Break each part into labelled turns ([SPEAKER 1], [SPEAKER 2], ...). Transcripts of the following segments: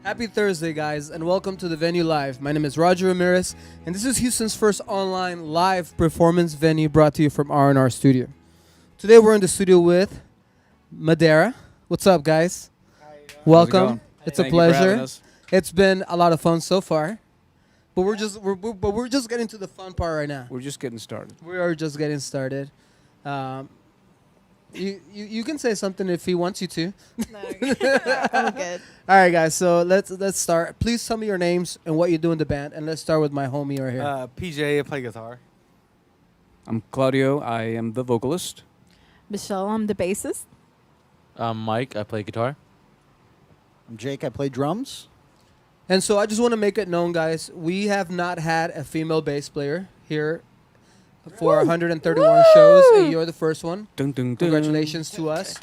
[SPEAKER 1] Happy Thursday, guys, and welcome to the venue live. My name is Roger Ramirez, and this is Houston's first online live performance venue brought to you from R&R Studio. Today we're in the studio with Madera. What's up, guys? Welcome. It's a pleasure. It's been a lot of fun so far, but we're just getting to the fun part right now.
[SPEAKER 2] We're just getting started.
[SPEAKER 1] We are just getting started. You can say something if he wants you to.
[SPEAKER 3] No, I'm good.
[SPEAKER 1] All right, guys. So let's start. Please tell me your names and what you do in the band, and let's start with my homie right here.
[SPEAKER 4] PJ, I play guitar.
[SPEAKER 2] I'm Claudio. I am the vocalist.
[SPEAKER 3] Michelle, I'm the bassist.
[SPEAKER 5] I'm Mike. I play guitar.
[SPEAKER 6] I'm Jake. I play drums.
[SPEAKER 1] And so I just want to make it known, guys, we have not had a female bass player here for 131 shows, and you're the first one.
[SPEAKER 2] Dun, dun, dun.
[SPEAKER 1] Congratulations to us.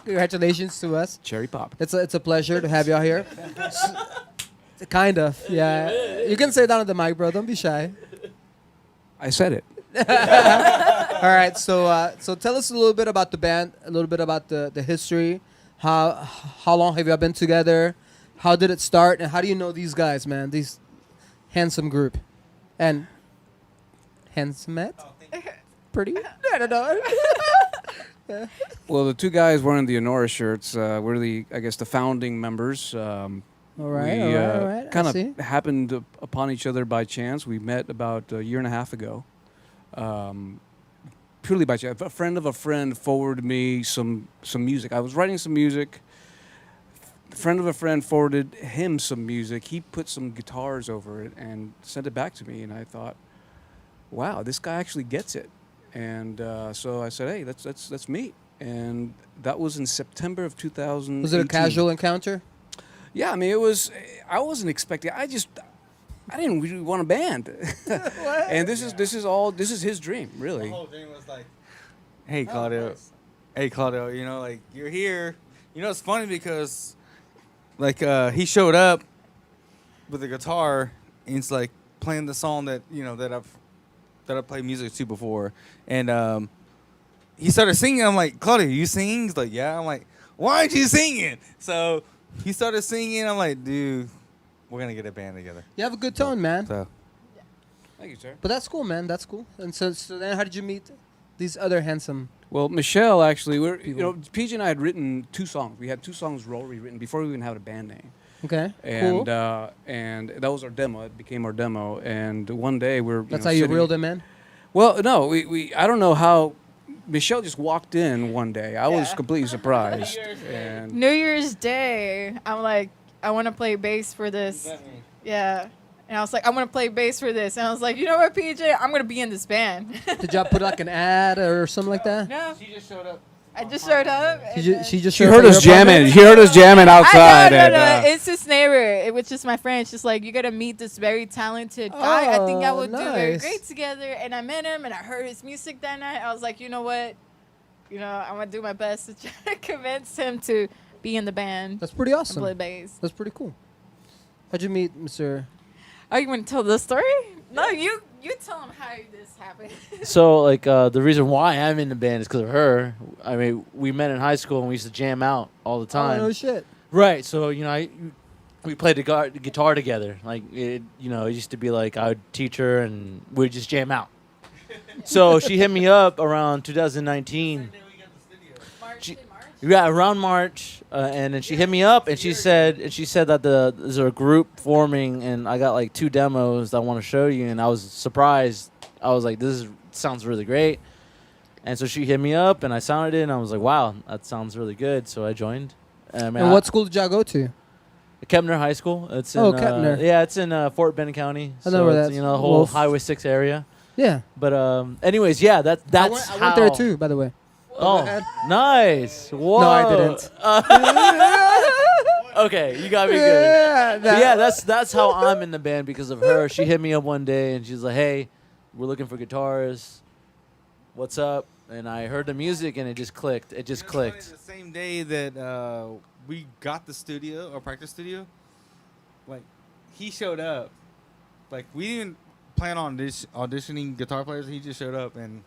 [SPEAKER 1] Congratulations to us.
[SPEAKER 2] Cherry pop.
[SPEAKER 1] It's a pleasure to have y'all here. Kind of, yeah. You can say that on the mic, bro. Don't be shy.
[SPEAKER 2] I said it.
[SPEAKER 1] All right, so tell us a little bit about the band, a little bit about the history. How long have y'all been together? How did it start? And how do you know these guys, man? These handsome group. And handsome Matt? Pretty? I don't know.
[SPEAKER 2] Well, the two guys wearing the Honora shirts were the founding members.
[SPEAKER 1] All right,
[SPEAKER 2] We
[SPEAKER 1] all right.
[SPEAKER 2] kind
[SPEAKER 1] I see.
[SPEAKER 2] of happened upon each other by chance. We met about a year and a half ago. Purely by chance. A friend of a friend forwarded me some music. I was writing some music. A friend of a friend forwarded him some music. He put some guitars over it and sent it back to me. And I thought, wow, this guy actually gets it. And so I said, hey, let's meet. And that was in September of 2018.
[SPEAKER 1] Was it a casual encounter?
[SPEAKER 2] Yeah, I mean, it was. I wasn't expecting. I didn't really want a band. And this is his dream, really.
[SPEAKER 4] The whole thing was like, hey, Claudio.
[SPEAKER 1] Nice.
[SPEAKER 4] Hey, Claudio, like, you're here. It's funny because, like, he showed up with a guitar, and it's like playing the song that I've played music to before. And he started singing. I'm like, Claudio, you singing? He's like, yeah. I'm like, why aren't you singing? So he started singing. I'm like, dude, we're going to get a band together.
[SPEAKER 1] You have a good tone, man.
[SPEAKER 4] So
[SPEAKER 2] Thank you, sir.
[SPEAKER 1] But that's cool, man. That's cool. And so then how did you meet these other handsome?
[SPEAKER 2] Well, Michelle, actually, PJ and I had written 2 songs. We had 2 songs already written before we even had a band name.
[SPEAKER 1] Okay,
[SPEAKER 2] And
[SPEAKER 1] cool.
[SPEAKER 2] and that was our demo. It became our demo. And one day
[SPEAKER 1] That's how you reeled him in?
[SPEAKER 2] Well, no, we I don't know how. Michelle just walked in one day. I was completely surprised. And
[SPEAKER 3] New Year's Day, I'm like, I want to play bass for this. Yeah. And I was like, I want to play bass for this. And I was like, you know what, PJ? I'm going to be in this band.
[SPEAKER 1] Did y'all put like an ad or something like that?
[SPEAKER 3] No.
[SPEAKER 4] she just showed up.
[SPEAKER 3] I just showed up.
[SPEAKER 1] She just
[SPEAKER 2] she
[SPEAKER 1] showed
[SPEAKER 2] heard
[SPEAKER 1] up
[SPEAKER 2] us
[SPEAKER 1] at your
[SPEAKER 2] jamming.
[SPEAKER 1] apartment?
[SPEAKER 2] She heard us jamming outside.
[SPEAKER 3] No. It's his neighbor. It was just my friend. She's like, you got to meet this very talented guy. I think I would do very
[SPEAKER 1] nice.
[SPEAKER 3] great together. And I met him, and I heard his music that night. I was like, you know what? I'm going to do my best to try to convince him to be in the band.
[SPEAKER 1] That's pretty
[SPEAKER 3] And
[SPEAKER 1] awesome.
[SPEAKER 3] play bass.
[SPEAKER 1] That's pretty cool. How'd you meet Mr.
[SPEAKER 3] Oh, you want to tell the story? No, you tell him how this happened.
[SPEAKER 5] So, like, the reason why I'm in the band is because of her. I mean, we met in high school and we used to jam out all the time.
[SPEAKER 1] Oh, no shit.
[SPEAKER 5] Right. So, we played the guitar together. Like, it used to be like I would teach her and we'd just jam out. So she hit me up around 2019. Yeah, around March, and then she hit me up and she said that there's a group forming and I got like 2 demos that I want to show you, and I was surprised. I was like, sounds really great. And so she hit me up and I sounded it and I was like, wow, that sounds really good. So I joined.
[SPEAKER 1] And what school did y'all go to?
[SPEAKER 5] Kepner High School. It's in,
[SPEAKER 1] Kepner.
[SPEAKER 5] Yeah, it's in Fort Bennett County.
[SPEAKER 1] I know where
[SPEAKER 5] it's,
[SPEAKER 1] that's.
[SPEAKER 5] the whole
[SPEAKER 1] Wolf.
[SPEAKER 5] Highway 6 area.
[SPEAKER 1] Yeah.
[SPEAKER 5] But anyways, yeah, that's
[SPEAKER 1] I went there too, by the way.
[SPEAKER 5] Oh, nice. Whoa.
[SPEAKER 1] No, I didn't.
[SPEAKER 5] Okay, you got me good. Yeah, that's how I'm in the band because of her. She hit me up one day and she's like, "Hey, we're looking for guitarists. What's up?" And I heard the music and it just clicked. It just clicked.
[SPEAKER 4] The same day that we got the studio, our practice studio, like, he showed up. Like, we didn't plan on auditioning guitar players. He just showed up and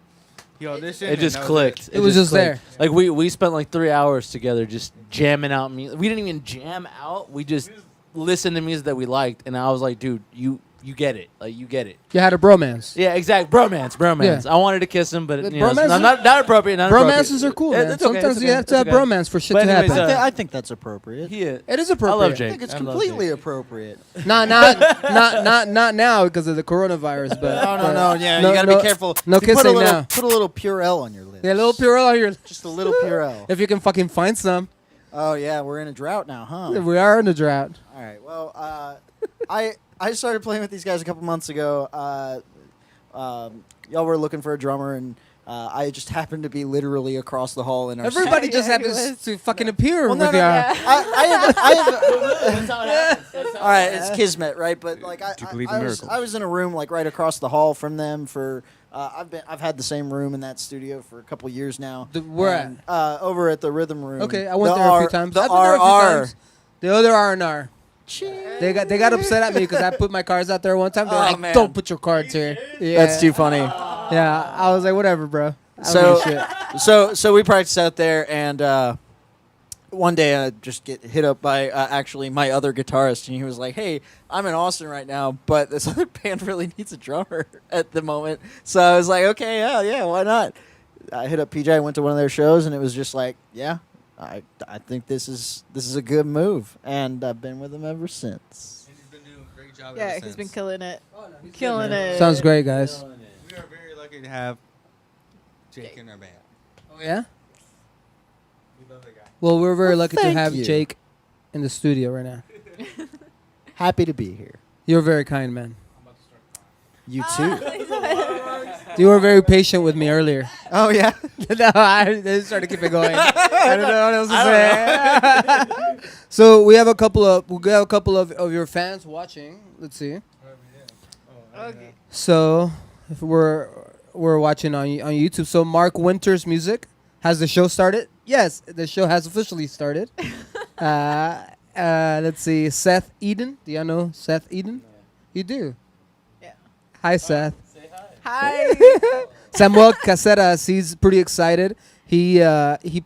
[SPEAKER 4] He auditioned.
[SPEAKER 5] It just
[SPEAKER 4] and that
[SPEAKER 5] clicked.
[SPEAKER 1] It was just there.
[SPEAKER 5] Like we spent like 3 hours together just jamming out music. We didn't even jam out. We just listened to music that we liked, and I was like, dude, you get it. Like you get it.
[SPEAKER 1] You had a bromance.
[SPEAKER 5] Yeah, exactly. Bromance.
[SPEAKER 1] Yeah.
[SPEAKER 5] I wanted to kiss him, but you know,
[SPEAKER 1] Bromances-
[SPEAKER 5] not appropriate. Not
[SPEAKER 1] Bromances
[SPEAKER 5] appropriate.
[SPEAKER 1] are cool,
[SPEAKER 5] Yeah,
[SPEAKER 1] man.
[SPEAKER 5] it's okay,
[SPEAKER 1] Sometimes
[SPEAKER 5] it's
[SPEAKER 1] you
[SPEAKER 5] okay,
[SPEAKER 1] have to
[SPEAKER 5] it's
[SPEAKER 1] have
[SPEAKER 5] okay.
[SPEAKER 1] bromance for shit
[SPEAKER 5] But
[SPEAKER 1] to
[SPEAKER 5] anyways,
[SPEAKER 1] happen.
[SPEAKER 6] I think that's appropriate.
[SPEAKER 5] Yeah.
[SPEAKER 1] It is
[SPEAKER 5] I
[SPEAKER 1] appropriate.
[SPEAKER 5] love
[SPEAKER 6] I
[SPEAKER 5] Jake.
[SPEAKER 6] think it's
[SPEAKER 5] I love
[SPEAKER 6] completely
[SPEAKER 5] Jake.
[SPEAKER 6] appropriate.
[SPEAKER 1] Not now because of the coronavirus. But
[SPEAKER 6] No. Yeah,
[SPEAKER 1] no-
[SPEAKER 6] you gotta
[SPEAKER 1] no-
[SPEAKER 6] be careful.
[SPEAKER 1] no
[SPEAKER 6] You put a
[SPEAKER 1] kissing
[SPEAKER 6] little,
[SPEAKER 1] now.
[SPEAKER 6] Put a little Purell on your lips.
[SPEAKER 1] Yeah, a little Purell on your.
[SPEAKER 6] Just a little Purell.
[SPEAKER 1] If you can fucking find some.
[SPEAKER 6] Oh yeah, we're in a drought now, huh?
[SPEAKER 1] We are in a drought.
[SPEAKER 6] All right. Well, I started playing with these guys a couple months ago. Y'all were looking for a drummer, and I just happened to be literally across the hall in our.
[SPEAKER 1] Everybody
[SPEAKER 3] Yeah,
[SPEAKER 1] just
[SPEAKER 3] he
[SPEAKER 1] happens
[SPEAKER 3] was.
[SPEAKER 1] to fucking appear
[SPEAKER 6] Well,
[SPEAKER 1] with
[SPEAKER 6] no, no,
[SPEAKER 1] y'all.
[SPEAKER 3] Yeah.
[SPEAKER 6] I
[SPEAKER 5] That's
[SPEAKER 6] all right, it's kismet, right? But like,
[SPEAKER 2] Do you believe in miracles?
[SPEAKER 6] I was in a room like right across the hall from them for. I've had the same room in that studio for a couple years now.
[SPEAKER 1] Where at?
[SPEAKER 6] And, over at the Rhythm Room.
[SPEAKER 1] Okay, I went
[SPEAKER 6] The
[SPEAKER 1] there a
[SPEAKER 6] R-
[SPEAKER 1] few times.
[SPEAKER 6] The
[SPEAKER 1] I've been there a few
[SPEAKER 6] RR.
[SPEAKER 1] times. The other R&R. They got upset at me because I put my cards out there one time. They're
[SPEAKER 6] Oh,
[SPEAKER 1] like,
[SPEAKER 6] man.
[SPEAKER 1] "Don't put your cards here." Yeah.
[SPEAKER 6] That's too funny.
[SPEAKER 1] Yeah, I was like, "Whatever, bro." I don't
[SPEAKER 6] So,
[SPEAKER 1] give a shit.
[SPEAKER 6] so we practiced out there, and one day I just get hit up by actually my other guitarist, and he was like, "Hey, I'm in Austin right now, but this other band really needs a drummer at the moment." So I was like, "Okay, yeah, why not?" I hit up PJ. I went to one of their shows, and it was just like, "Yeah, I think this is a good move," and I've been with him ever since.
[SPEAKER 4] He's been doing a great job.
[SPEAKER 3] Yeah,
[SPEAKER 4] ever
[SPEAKER 3] he's been
[SPEAKER 4] since.
[SPEAKER 3] killing it. Killing it.
[SPEAKER 1] Sounds great, guys.
[SPEAKER 4] We are very lucky to have Jake in our band.
[SPEAKER 1] Oh yeah.
[SPEAKER 4] We love that guy.
[SPEAKER 1] Well, we're very
[SPEAKER 6] Well,
[SPEAKER 1] lucky to
[SPEAKER 6] thank
[SPEAKER 1] have
[SPEAKER 6] you.
[SPEAKER 1] Jake in the studio right now.
[SPEAKER 6] Happy to be here.
[SPEAKER 1] You're very kind, man.
[SPEAKER 6] You too.
[SPEAKER 1] You were very patient with me earlier.
[SPEAKER 6] Oh yeah.
[SPEAKER 1] No, I just tried to keep it going. I don't know what else to say. So we have a couple of your fans watching. Let's see.
[SPEAKER 3] Okay.
[SPEAKER 1] So if we're watching on YouTube. So Mark Winter's music. Has the show started? Yes, the show has officially started. Let's see. Seth Eden. Do y'all know Seth Eden? You do.
[SPEAKER 3] Yeah.
[SPEAKER 1] Hi, Seth.
[SPEAKER 3] Hi.
[SPEAKER 1] Samuel Caceres. He's pretty excited. He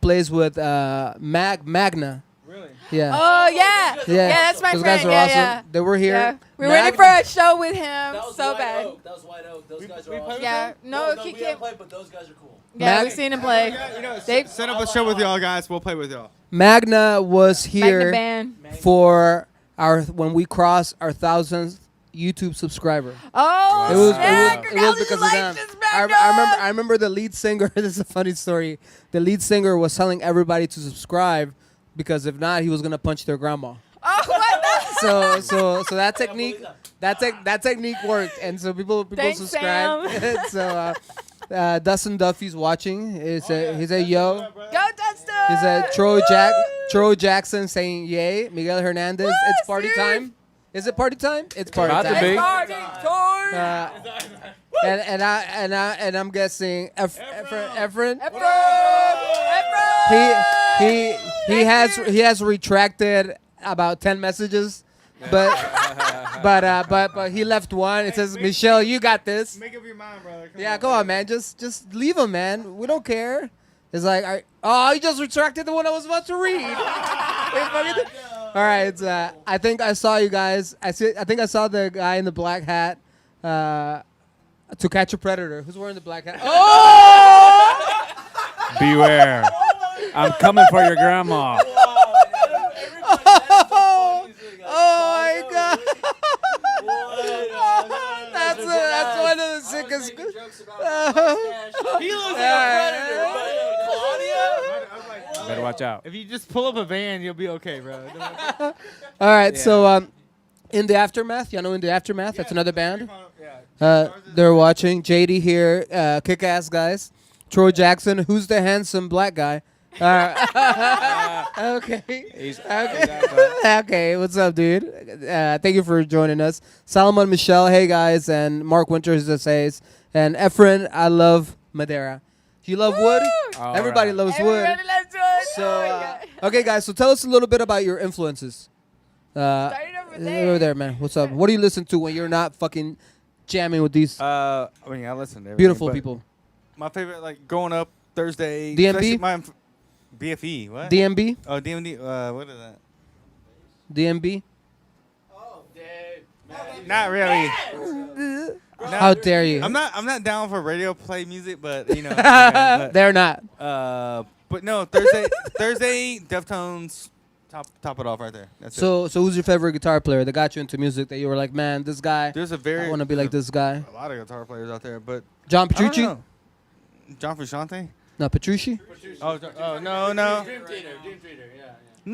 [SPEAKER 1] plays with Magna.
[SPEAKER 4] Really?
[SPEAKER 1] Yeah.
[SPEAKER 3] Oh yeah. Yeah, that's my
[SPEAKER 1] Those
[SPEAKER 3] friend.
[SPEAKER 1] guys are
[SPEAKER 3] yeah,
[SPEAKER 1] awesome.
[SPEAKER 3] yeah.
[SPEAKER 1] They were here.
[SPEAKER 3] Yeah. We were waiting for a show with him so bad.
[SPEAKER 5] That was White Oak. Those
[SPEAKER 4] We-
[SPEAKER 5] guys
[SPEAKER 4] we
[SPEAKER 5] are
[SPEAKER 4] play
[SPEAKER 5] awesome.
[SPEAKER 4] with
[SPEAKER 3] Yeah. No, he
[SPEAKER 5] we
[SPEAKER 3] can't.
[SPEAKER 5] haven't played, but those guys are cool.
[SPEAKER 3] Yeah,
[SPEAKER 1] Mag-
[SPEAKER 3] we've seen him play. They-
[SPEAKER 4] Set up a show with y'all guys. We'll play with y'all.
[SPEAKER 1] Magna was
[SPEAKER 3] Magna
[SPEAKER 1] here
[SPEAKER 3] Band.
[SPEAKER 1] for when we crossed our 1,000th YouTube subscriber.
[SPEAKER 3] Oh,
[SPEAKER 1] It was
[SPEAKER 3] snap.
[SPEAKER 1] it was because of them. I remember the lead singer. This is a funny story. The lead singer was telling everybody to subscribe because if not, he was gonna punch their grandma.
[SPEAKER 3] Oh, what
[SPEAKER 1] So that technique that technique worked, and so people
[SPEAKER 3] Thanks,
[SPEAKER 1] subscribed. So Dustin Duffy's watching. He's a yo.
[SPEAKER 3] the? Go, Dustin.
[SPEAKER 1] He's a Troy Jackson saying yay. Miguel Hernandez.
[SPEAKER 3] Woo,
[SPEAKER 1] It's party
[SPEAKER 3] Steve.
[SPEAKER 1] time. Is it party time? It's party
[SPEAKER 2] About to
[SPEAKER 1] time.
[SPEAKER 2] be.
[SPEAKER 3] Party time.
[SPEAKER 1] And I'm guessing Efren.
[SPEAKER 3] Efren.
[SPEAKER 1] He has retracted about 10 messages, but he left one. It says, Michelle, you got this.
[SPEAKER 4] Make up your mind, brother.
[SPEAKER 1] Yeah, come on, man. Just leave him, man. We don't care. It's like, he just retracted the one I was about to read. All right, I think I saw you guys. I think I saw the guy in the black hat. To Catch a Predator. Who's wearing the black hat? Oh!
[SPEAKER 2] Beware. I'm coming for your grandma.
[SPEAKER 1] Oh my God! That's one of the sickest.
[SPEAKER 5] He looks like a predator, Claudia.
[SPEAKER 2] Better watch out.
[SPEAKER 4] If you just pull up a van, you'll be okay, bro.
[SPEAKER 1] All right, so in the aftermath, y'all know in the aftermath. That's another band. They're watching. JD here, kick-ass guys. Troy Jackson, who's the handsome black guy? Okay. Okay, what's up, dude? Thank you for joining us. Salomon Michelle, hey guys, and Mark Winters says, and Efren, I love Madera. Do you love wood?
[SPEAKER 2] All
[SPEAKER 1] Everybody
[SPEAKER 2] right.
[SPEAKER 1] loves wood.
[SPEAKER 3] Everybody loves wood.
[SPEAKER 1] So,
[SPEAKER 3] Oh my God.
[SPEAKER 1] okay, guys, so tell us a little bit about your influences.
[SPEAKER 3] Started
[SPEAKER 1] Over there, man. What's up? What do you listen to when you're not fucking jamming with these
[SPEAKER 4] I mean, I listen to everything,
[SPEAKER 1] beautiful
[SPEAKER 4] but
[SPEAKER 1] people?
[SPEAKER 4] My favorite, like growing up Thursday.
[SPEAKER 1] DMB?
[SPEAKER 4] especially my BFE. What?
[SPEAKER 1] DMB?
[SPEAKER 4] Oh, DMD. What is that?
[SPEAKER 1] DMB?
[SPEAKER 4] Not really.
[SPEAKER 1] How dare you?
[SPEAKER 4] I'm not down for radio play music, but you know. Okay,
[SPEAKER 1] They're not.
[SPEAKER 4] but no, Thursday, Deftones, top it off right there. That's it.
[SPEAKER 1] So who's your favorite guitar player that got you into music that you were like, man, this guy,
[SPEAKER 4] There's
[SPEAKER 1] I want to be like this guy?
[SPEAKER 4] A lot of guitar players out there, but
[SPEAKER 1] John
[SPEAKER 4] I don't
[SPEAKER 1] Petrucci?
[SPEAKER 4] know. John Frusciante?
[SPEAKER 1] No, Petrucci?
[SPEAKER 4] Oh, no. No,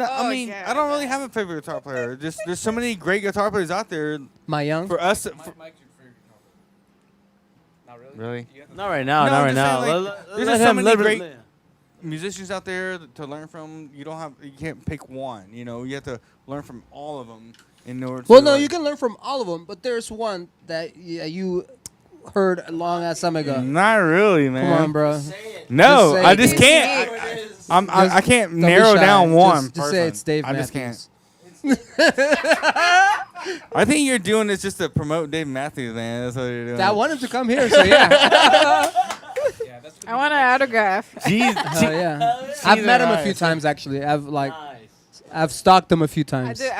[SPEAKER 3] Oh,
[SPEAKER 4] I mean,
[SPEAKER 3] yeah,
[SPEAKER 4] I don't really have a favorite guitar player. Just there's so many great guitar players out there
[SPEAKER 1] My Young?
[SPEAKER 4] for us.
[SPEAKER 2] Not really.
[SPEAKER 4] Really?
[SPEAKER 5] Not right now.
[SPEAKER 4] No,
[SPEAKER 5] Not
[SPEAKER 4] I'm
[SPEAKER 5] right
[SPEAKER 4] just
[SPEAKER 5] now.
[SPEAKER 4] saying, like, there's
[SPEAKER 5] Let
[SPEAKER 4] just so
[SPEAKER 5] him-
[SPEAKER 4] many
[SPEAKER 5] let-
[SPEAKER 4] great
[SPEAKER 5] let-
[SPEAKER 4] musicians out there to learn from. You can't pick one. You know, you have to learn from all of them in order to.
[SPEAKER 1] Well, no,
[SPEAKER 4] like-
[SPEAKER 1] you can learn from all of them, but there's one that you heard a long ass time ago.
[SPEAKER 4] Not really, man.
[SPEAKER 1] Come on, bro.
[SPEAKER 4] No,
[SPEAKER 1] Just say
[SPEAKER 4] I
[SPEAKER 1] it.
[SPEAKER 4] just
[SPEAKER 3] It's
[SPEAKER 4] can't.
[SPEAKER 3] me.
[SPEAKER 4] I can't
[SPEAKER 1] Don't be
[SPEAKER 4] narrow
[SPEAKER 1] shy.
[SPEAKER 4] down one.
[SPEAKER 1] Just say
[SPEAKER 4] person.
[SPEAKER 1] it's Dave
[SPEAKER 4] I just
[SPEAKER 1] Matthews.
[SPEAKER 4] can't. I think you're doing this just to promote Dave Matthews, man. That's what you're doing.
[SPEAKER 1] I want him to come here, so yeah.
[SPEAKER 3] I want an autograph.
[SPEAKER 4] Jeez,
[SPEAKER 1] Yeah. I've met him a few
[SPEAKER 4] nice.
[SPEAKER 1] times actually. I've stalked him a few
[SPEAKER 3] I
[SPEAKER 1] times.
[SPEAKER 3] do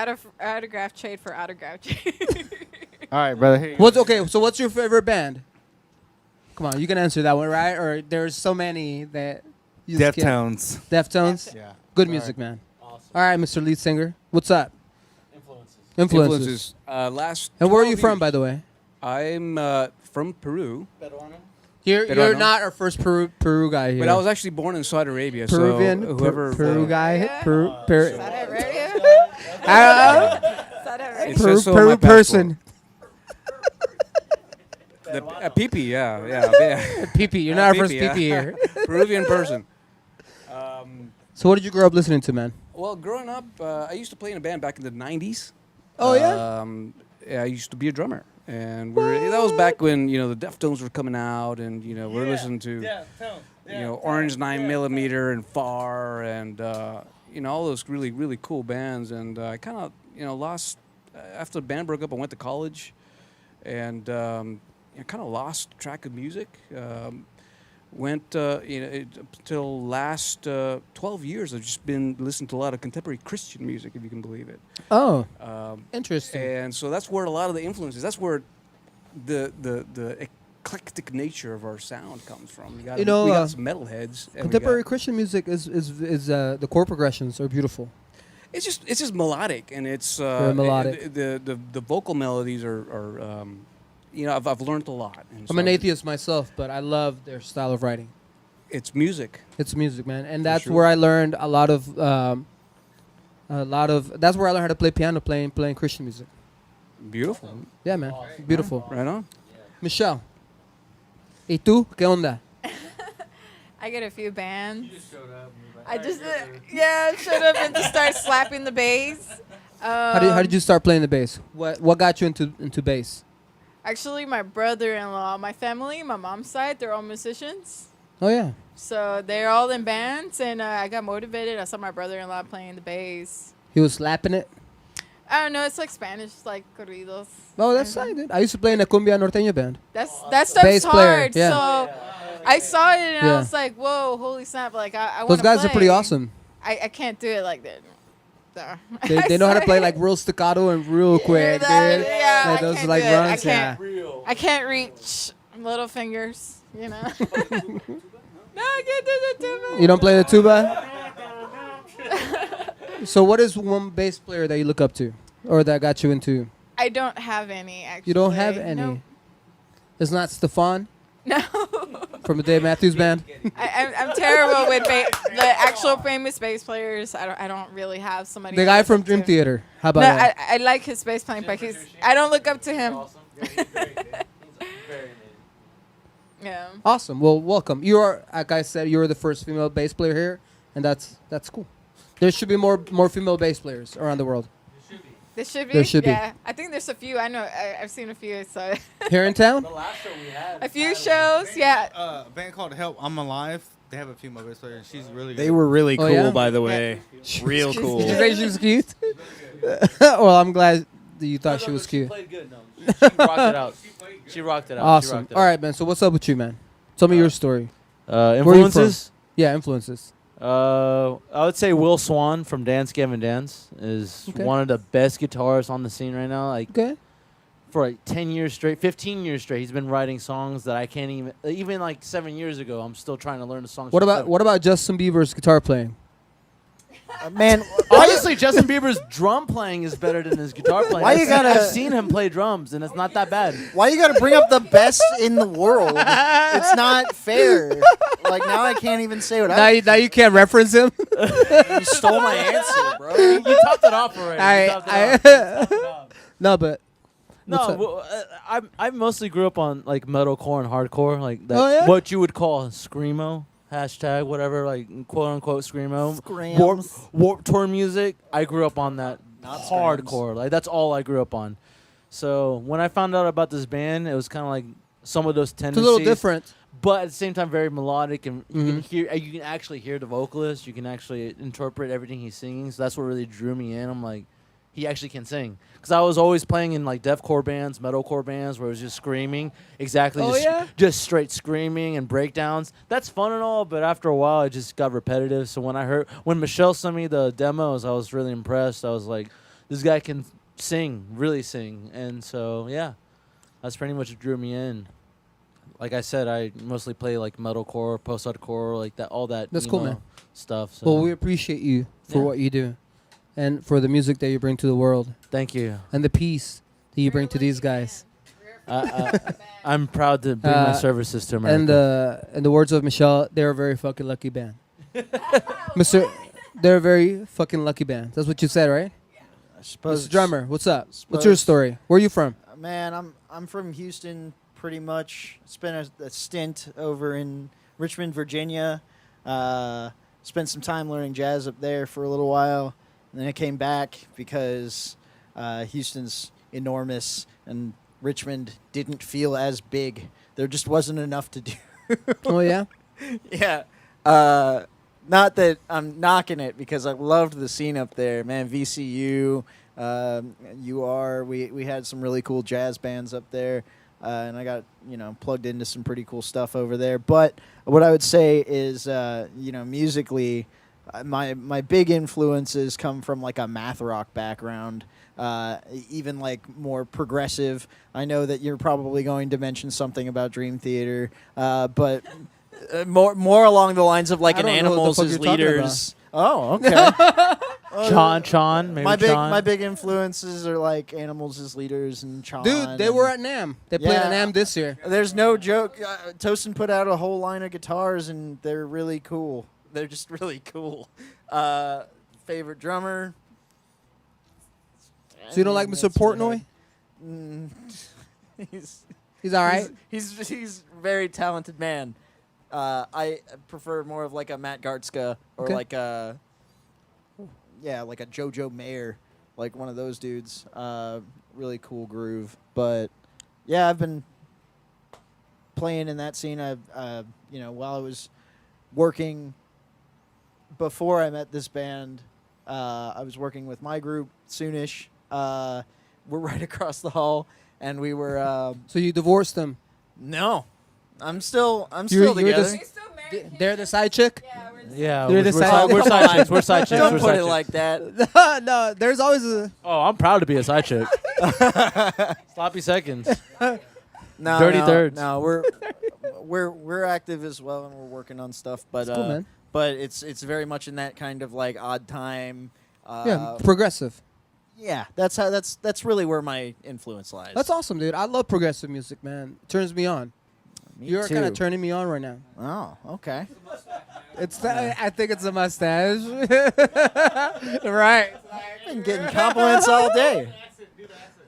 [SPEAKER 3] autograph trade for autograph trade.
[SPEAKER 4] All right, brother. Here you
[SPEAKER 1] What's okay? So what's your favorite band? Come on, you can answer that one, right? Or there's so many that you just can't-
[SPEAKER 4] Deftones.
[SPEAKER 1] Deftones.
[SPEAKER 4] Yeah.
[SPEAKER 1] Good
[SPEAKER 4] Sorry.
[SPEAKER 1] music, man.
[SPEAKER 5] Awesome.
[SPEAKER 1] All right, Mr. Lead Singer. What's up?
[SPEAKER 5] Influences.
[SPEAKER 1] Influences.
[SPEAKER 2] Last.
[SPEAKER 1] And where are you
[SPEAKER 2] 12
[SPEAKER 1] from,
[SPEAKER 2] years.
[SPEAKER 1] by the way?
[SPEAKER 2] I'm from Peru,
[SPEAKER 1] You're
[SPEAKER 2] Peruano.
[SPEAKER 1] not our first Peru guy here.
[SPEAKER 2] but I was actually born in Saudi Arabia.
[SPEAKER 1] Peruvian.
[SPEAKER 2] So whoever
[SPEAKER 1] Peru guy.
[SPEAKER 3] Yeah.
[SPEAKER 1] Peru.
[SPEAKER 3] Is that it, radio?
[SPEAKER 1] I don't know.
[SPEAKER 3] Is that it, radio?
[SPEAKER 2] It
[SPEAKER 1] Peru,
[SPEAKER 2] says so on my
[SPEAKER 1] Peru person.
[SPEAKER 2] The Pipi, yeah.
[SPEAKER 1] PP. You're not our first
[SPEAKER 2] Pipi, yeah.
[SPEAKER 1] PP here.
[SPEAKER 2] Peruvian person.
[SPEAKER 1] So what did you grow up listening to, man?
[SPEAKER 2] Well, growing up, I used to play in a band back in the '90s.
[SPEAKER 1] Oh, yeah?
[SPEAKER 2] Yeah, I used to be a drummer, and that was back when the Deftones were coming out, and we're listening to Orange 9mm and Far, and all those really really cool bands. And I kind of lost after the band broke up. I went to college, and I kind of lost track of music. Went until last 12 years. I've just been listening to a lot of contemporary Christian music, if you can believe it.
[SPEAKER 1] Oh,
[SPEAKER 2] Um,
[SPEAKER 1] interesting.
[SPEAKER 2] and so that's where a lot of the influences. That's where the eclectic nature of our sound comes from. We got some metalheads. And
[SPEAKER 1] Contemporary Christian music is the chord progressions are beautiful.
[SPEAKER 2] It's just melodic, and it's
[SPEAKER 1] Very melodic.
[SPEAKER 2] The vocal melodies are I've learned a lot. And
[SPEAKER 1] I'm
[SPEAKER 2] so
[SPEAKER 1] an atheist myself, but I love their style of writing.
[SPEAKER 2] It's music.
[SPEAKER 1] It's music, man, and that's
[SPEAKER 2] sure.
[SPEAKER 1] where I learned a lot of. That's where I learned how to play piano, playing Christian music.
[SPEAKER 2] Beautiful.
[SPEAKER 1] Yeah, man, beautiful.
[SPEAKER 2] Right on.
[SPEAKER 1] Michelle, ¿y tú qué onda?
[SPEAKER 3] I get a few bands. I just showed up and just start slapping the bass.
[SPEAKER 1] How did you start playing the bass? What got you into bass?
[SPEAKER 3] Actually, my brother-in-law, my family, my mom's side, they're all musicians.
[SPEAKER 1] Oh yeah.
[SPEAKER 3] So they're all in bands, and I got motivated. I saw my brother-in-law playing the bass.
[SPEAKER 1] He was slapping it.
[SPEAKER 3] I don't know, it's like Spanish, like corridos.
[SPEAKER 1] Oh, that's
[SPEAKER 3] Mhm.
[SPEAKER 1] fine, dude. I used to play in a cumbia norteña band.
[SPEAKER 3] That stuff's
[SPEAKER 1] Bass player,
[SPEAKER 3] hard.
[SPEAKER 1] yeah.
[SPEAKER 3] So I saw it and
[SPEAKER 1] Yeah.
[SPEAKER 3] I was like, whoa, holy snap! Like I
[SPEAKER 1] Those
[SPEAKER 3] wanna
[SPEAKER 1] guys are pretty
[SPEAKER 3] play.
[SPEAKER 1] awesome.
[SPEAKER 3] I can't do it like that. No.
[SPEAKER 1] They know how to play like real staccato and real quick, dude.
[SPEAKER 3] Yeah,
[SPEAKER 1] Like
[SPEAKER 3] I
[SPEAKER 1] those
[SPEAKER 3] can't
[SPEAKER 1] like
[SPEAKER 3] do it.
[SPEAKER 1] runs.
[SPEAKER 3] I can't reach little fingers, No, I can't do the tuba.
[SPEAKER 1] You don't play the tuba? So what is one bass player that you look up to, or that got you into?
[SPEAKER 3] I don't have any, actually.
[SPEAKER 1] You don't have any.
[SPEAKER 3] Nope.
[SPEAKER 1] It's not Stefan
[SPEAKER 3] No.
[SPEAKER 1] from the Dave Matthews Band.
[SPEAKER 3] I'm terrible with the actual famous bass players. I don't really have somebody.
[SPEAKER 1] The
[SPEAKER 3] to
[SPEAKER 1] guy
[SPEAKER 3] look
[SPEAKER 1] from
[SPEAKER 3] up
[SPEAKER 1] Dream
[SPEAKER 3] to.
[SPEAKER 1] Theater. How about
[SPEAKER 3] No,
[SPEAKER 1] that?
[SPEAKER 3] I like his bass playing, but I don't look up to him. Yeah.
[SPEAKER 1] Awesome. Well, welcome. You are, like I said, you are the first female bass player here, and that's cool. There should be more female bass players around the world.
[SPEAKER 3] There should be.
[SPEAKER 1] There should be.
[SPEAKER 3] Yeah. I think there's a few. I know. I've seen a few. So
[SPEAKER 1] Here in town?
[SPEAKER 3] a few shows. Yeah.
[SPEAKER 4] A band called Help I'm Alive. They have a female bass player, and she's really good.
[SPEAKER 6] They were really
[SPEAKER 1] Oh,
[SPEAKER 6] cool,
[SPEAKER 1] yeah?
[SPEAKER 6] by the way. Real
[SPEAKER 3] She's
[SPEAKER 6] cool.
[SPEAKER 1] Did you say she was cute? Well, I'm glad that you thought she was cute.
[SPEAKER 5] played good. No, she rocked it out. She rocked it out.
[SPEAKER 1] Awesome. All right, man. So what's up with you, man? Tell me your story. Where are you from?
[SPEAKER 5] Influences.
[SPEAKER 1] Yeah, influences.
[SPEAKER 5] I would say Will Swan from Dance Gavin Dance is
[SPEAKER 1] Okay.
[SPEAKER 5] one of the best guitarists on the scene right now. Like
[SPEAKER 1] Okay.
[SPEAKER 5] for like 10 years straight, 15 years straight, he's been writing songs that I can't even like 7 years ago, I'm still trying to learn the songs.
[SPEAKER 1] What about Justin Bieber's guitar playing?
[SPEAKER 6] Man,
[SPEAKER 5] Honestly, Justin Bieber's drum playing is better than his guitar playing.
[SPEAKER 6] Why you gotta-
[SPEAKER 5] I've seen him play drums, and it's not that bad.
[SPEAKER 6] why you got to bring up the best in the world? It's not fair. Like now, I can't even say what
[SPEAKER 1] Now you can't reference him.
[SPEAKER 6] You stole my answer, bro.
[SPEAKER 5] You topped it off already. You topped it off.
[SPEAKER 1] No, but what's
[SPEAKER 5] No,
[SPEAKER 1] up?
[SPEAKER 5] well, I mostly grew up on like metalcore and hardcore, like that.
[SPEAKER 1] Oh, yeah?
[SPEAKER 5] What you would call screamo, hashtag whatever, like quote unquote screamo.
[SPEAKER 6] Scrams.
[SPEAKER 5] Warp Tour music. I grew up on that
[SPEAKER 6] Not
[SPEAKER 5] hardcore. Like that's all I grew up on. So when I found out about this band, it was kind of like some of those
[SPEAKER 1] It's a
[SPEAKER 5] tendencies.
[SPEAKER 1] little different.
[SPEAKER 5] But at the same time, very melodic, and you can
[SPEAKER 1] Mhm.
[SPEAKER 5] hear. You can actually hear the vocalist. You can actually interpret everything he's singing. So that's what really drew me in. I'm like, he actually can sing. Because I was always playing in like deathcore bands, metalcore bands, where it was just screaming, exactly,
[SPEAKER 1] Oh,
[SPEAKER 5] just,
[SPEAKER 1] yeah?
[SPEAKER 5] just straight screaming and breakdowns. That's fun and all, but after a while, it just got repetitive. So when Michelle sent me the demos, I was really impressed. I was like, this guy can sing, really sing, and so yeah, that's pretty much what drew me in. Like I said, I mostly play like metalcore, post-hardcore, like that, all that.
[SPEAKER 1] That's cool,
[SPEAKER 5] emo
[SPEAKER 1] man.
[SPEAKER 5] Stuff. So.
[SPEAKER 1] Well, we appreciate you for
[SPEAKER 5] Yeah.
[SPEAKER 1] what you do, and for the music that you bring to the world,
[SPEAKER 5] Thank you.
[SPEAKER 1] and the peace that you bring to these guys.
[SPEAKER 5] I'm proud to bring my services to America.
[SPEAKER 1] And in the words of Michelle, they're a very fucking lucky band. They're a very fucking lucky band. That's what you said, right?
[SPEAKER 6] I suppose.
[SPEAKER 1] Mr. Drummer, what's up? What's your story? Where are you from?
[SPEAKER 6] Man, I'm from Houston, pretty much. Spent a stint over in Richmond, Virginia. Spent some time learning jazz up there for a little while, and then I came back because Houston's enormous and Richmond didn't feel as big. There just wasn't enough to do.
[SPEAKER 1] Oh yeah.
[SPEAKER 6] Yeah. Not that I'm knocking it because I loved the scene up there, man. VCU, UR. We had some really cool jazz bands up there, and I got plugged into some pretty cool stuff over there. But what I would say is, musically, my big influences come from like a math rock background. Even like more progressive. I know that you're probably going to mention something about Dream Theater, but more along the lines of like
[SPEAKER 1] I
[SPEAKER 6] an
[SPEAKER 1] don't know what the
[SPEAKER 6] Animals
[SPEAKER 1] fuck
[SPEAKER 6] as
[SPEAKER 1] you're talking
[SPEAKER 6] leaders. Oh, okay.
[SPEAKER 5] Chon, maybe
[SPEAKER 6] my
[SPEAKER 5] Chon.
[SPEAKER 6] big influences are like Animals as leaders and Chon.
[SPEAKER 1] Dude, they
[SPEAKER 6] and-
[SPEAKER 1] were at NAMM. They played at
[SPEAKER 6] Yeah.
[SPEAKER 1] NAMM this year.
[SPEAKER 6] There's no joke. Tosin put out a whole line of guitars, and they're really cool. They're just really cool. Favorite drummer?
[SPEAKER 1] So you don't like Mr. Portnoy? He's all right.
[SPEAKER 6] He's a very talented man. I prefer more of like a Matt Gartzka or
[SPEAKER 1] Okay.
[SPEAKER 6] like a like a JoJo Mayer, like one of those dudes. Really cool groove. But yeah, I've been playing in that scene. While I was working before I met this band, I was working with my group Soonish. We're right across the hall, and we were.
[SPEAKER 1] So you divorced them.
[SPEAKER 6] No, I'm still
[SPEAKER 1] you're
[SPEAKER 6] together.
[SPEAKER 1] the They're the side chick.
[SPEAKER 5] Yeah,
[SPEAKER 1] They're
[SPEAKER 5] we're
[SPEAKER 1] the side-
[SPEAKER 5] we're side chicks. We're side chicks.
[SPEAKER 6] Don't
[SPEAKER 5] We're
[SPEAKER 6] put
[SPEAKER 5] side
[SPEAKER 6] it
[SPEAKER 5] chicks.
[SPEAKER 6] like that.
[SPEAKER 1] No, there's always a.
[SPEAKER 5] Oh, I'm proud to be a side chick. Sloppy seconds.
[SPEAKER 6] No,
[SPEAKER 5] Dirty
[SPEAKER 6] no,
[SPEAKER 5] thirds.
[SPEAKER 6] No, we're active as well, and we're working on stuff. But
[SPEAKER 1] That's cool, man.
[SPEAKER 6] but it's very much in that kind of like odd time.
[SPEAKER 1] Yeah, progressive.
[SPEAKER 6] Yeah, that's really where my influence lies.
[SPEAKER 1] That's awesome, dude. I love progressive music, man. It turns me on.
[SPEAKER 6] Me
[SPEAKER 1] You're
[SPEAKER 6] too.
[SPEAKER 1] kind of turning me on right now.
[SPEAKER 6] Oh, okay.
[SPEAKER 1] I think it's a mustache. Right.
[SPEAKER 6] Been getting compliments all day.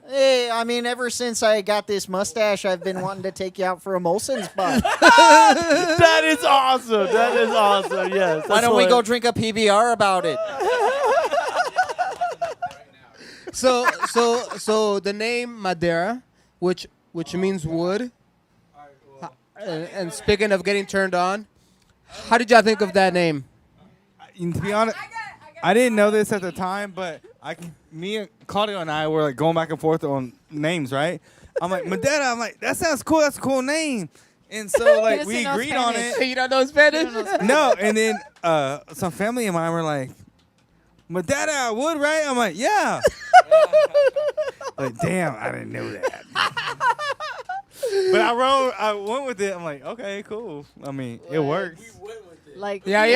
[SPEAKER 6] Hey, I mean, ever since I got this mustache, I've been wanting to take you out for a Molson's spot.
[SPEAKER 5] That is awesome. That is awesome. Yes.
[SPEAKER 6] Why don't we go drink a PBR about it?
[SPEAKER 1] So the name Madera, which means wood. And speaking of getting turned on, how did y'all think of that name?
[SPEAKER 4] To be honest, I didn't know this at the time, but me and Claudio and I were like going back and forth on names, right? I'm like, Madera. I'm like, that sounds cool. That's a cool name. And so like
[SPEAKER 3] doesn't
[SPEAKER 4] we
[SPEAKER 3] know
[SPEAKER 4] agreed on
[SPEAKER 3] Spanish.
[SPEAKER 4] it.
[SPEAKER 1] You don't know Spanish?
[SPEAKER 3] You don't know Spanish.
[SPEAKER 4] No, and then some family of mine were like, Madera wood, right? I'm like, yeah. Like, damn, I didn't know that. But I went with it. I'm like, okay, cool. I mean, it works.
[SPEAKER 3] Like
[SPEAKER 1] Yeah.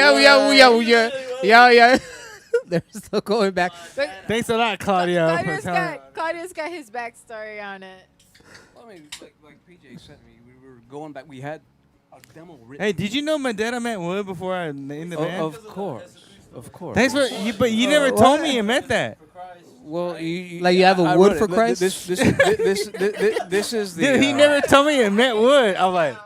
[SPEAKER 1] They're still going back.
[SPEAKER 3] But
[SPEAKER 4] Thanks a lot, Claudio.
[SPEAKER 3] Claudia's got his backstory on it.
[SPEAKER 2] Well, I mean, like PJ said, we were going back. We had a demo written.
[SPEAKER 4] Hey, did you know Madera meant wood before I named the band?
[SPEAKER 2] Of course. Of course.
[SPEAKER 4] Thanks for you, but you never told me you meant that.
[SPEAKER 2] Well,
[SPEAKER 1] Like you have a
[SPEAKER 2] I
[SPEAKER 1] wood
[SPEAKER 2] wrote
[SPEAKER 1] for
[SPEAKER 2] it, but
[SPEAKER 1] Christ?
[SPEAKER 2] This is the.
[SPEAKER 4] Dude, he never told me it meant wood. I'm like,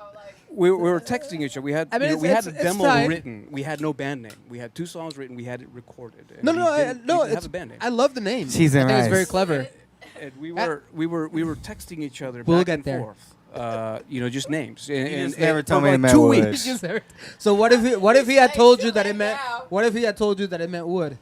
[SPEAKER 2] We were texting each other. We had
[SPEAKER 1] I mean,
[SPEAKER 2] we had a
[SPEAKER 1] it's
[SPEAKER 2] demo
[SPEAKER 1] fine.
[SPEAKER 2] written. We had no band name. We had 2 songs written. We had it recorded. And
[SPEAKER 1] No,
[SPEAKER 2] we
[SPEAKER 1] no,
[SPEAKER 2] didn't-
[SPEAKER 1] no.
[SPEAKER 2] we didn't have
[SPEAKER 1] It's
[SPEAKER 2] a band name.
[SPEAKER 1] I love the name.
[SPEAKER 4] Cheese and
[SPEAKER 1] I think it's very
[SPEAKER 4] rice.
[SPEAKER 1] clever.
[SPEAKER 2] And we were texting each other
[SPEAKER 1] We'll
[SPEAKER 2] back
[SPEAKER 1] get
[SPEAKER 2] and
[SPEAKER 1] there.
[SPEAKER 2] forth. Just names. And,
[SPEAKER 4] just
[SPEAKER 2] and-
[SPEAKER 4] never
[SPEAKER 2] and
[SPEAKER 4] told
[SPEAKER 2] for
[SPEAKER 4] me it
[SPEAKER 2] like
[SPEAKER 4] meant
[SPEAKER 2] 2
[SPEAKER 4] wood.
[SPEAKER 2] weeks.
[SPEAKER 1] So what if he had told you that it
[SPEAKER 3] Like
[SPEAKER 1] meant?
[SPEAKER 3] now.
[SPEAKER 1] What if he had told you that it meant wood?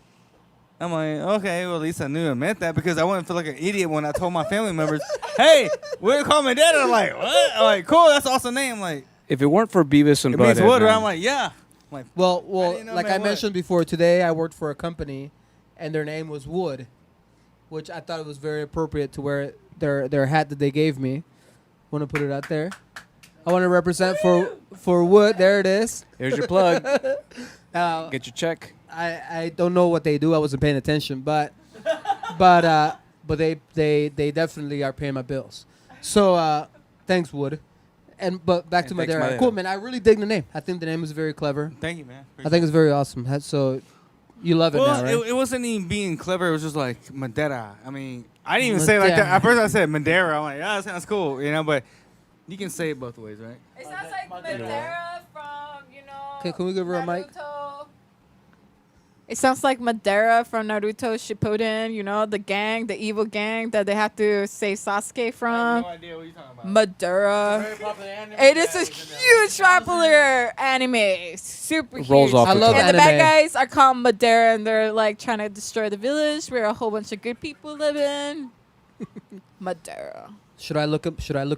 [SPEAKER 4] I'm like, okay, well at least I knew it meant that because I wouldn't feel like an idiot when I told my family members, hey, we're calling my dad. I'm like, what? I'm like, cool, that's an awesome name. I'm like,
[SPEAKER 2] If it weren't for Beavis and
[SPEAKER 4] it means
[SPEAKER 2] Butthead,
[SPEAKER 4] wood, right?
[SPEAKER 2] man,
[SPEAKER 4] I'm like, yeah. I'm like,
[SPEAKER 1] Well,
[SPEAKER 4] didn't know
[SPEAKER 1] like
[SPEAKER 4] it
[SPEAKER 1] I
[SPEAKER 4] meant wood.
[SPEAKER 1] mentioned before, today I worked for a company, and their name was Wood, which I thought it was very appropriate to wear their hat that they gave me. Want to put it out there? I want to represent for Wood. There it is.
[SPEAKER 2] here's your plug.
[SPEAKER 1] Uh,
[SPEAKER 2] Get your check.
[SPEAKER 1] I don't know what they do. I wasn't paying attention, but they definitely are paying my bills. So thanks, Wood. But back to
[SPEAKER 2] And thanks,
[SPEAKER 1] Madera.
[SPEAKER 2] Madera.
[SPEAKER 1] Cool, man. I really dig the name. I think the name is very clever.
[SPEAKER 4] thank you, man.
[SPEAKER 1] I think it's very awesome. So you love it
[SPEAKER 4] Well,
[SPEAKER 1] now, right?
[SPEAKER 4] it wasn't even being clever. It was just like Madera. I mean, I didn't even say it like that.
[SPEAKER 1] Madera.
[SPEAKER 4] At first, I said Madera. I'm like, yeah, that sounds cool, But you can say it both ways, right?
[SPEAKER 3] It sounds like Madera from,
[SPEAKER 1] Okay, can we give her a mic?
[SPEAKER 3] Naruto. It sounds like Madera from Naruto Shippuden, the gang, the evil gang that they have to save Sasuke from.
[SPEAKER 4] idea what you're talking about.
[SPEAKER 3] Madera. It is a huge popular anime. Super huge.
[SPEAKER 2] Rolls off
[SPEAKER 1] I
[SPEAKER 2] the
[SPEAKER 1] love
[SPEAKER 2] tongue.
[SPEAKER 3] And the bad
[SPEAKER 1] anime.
[SPEAKER 3] guys are called Madera, and they're like trying to destroy the village where a whole bunch of good people live in. Madera.
[SPEAKER 1] Should I look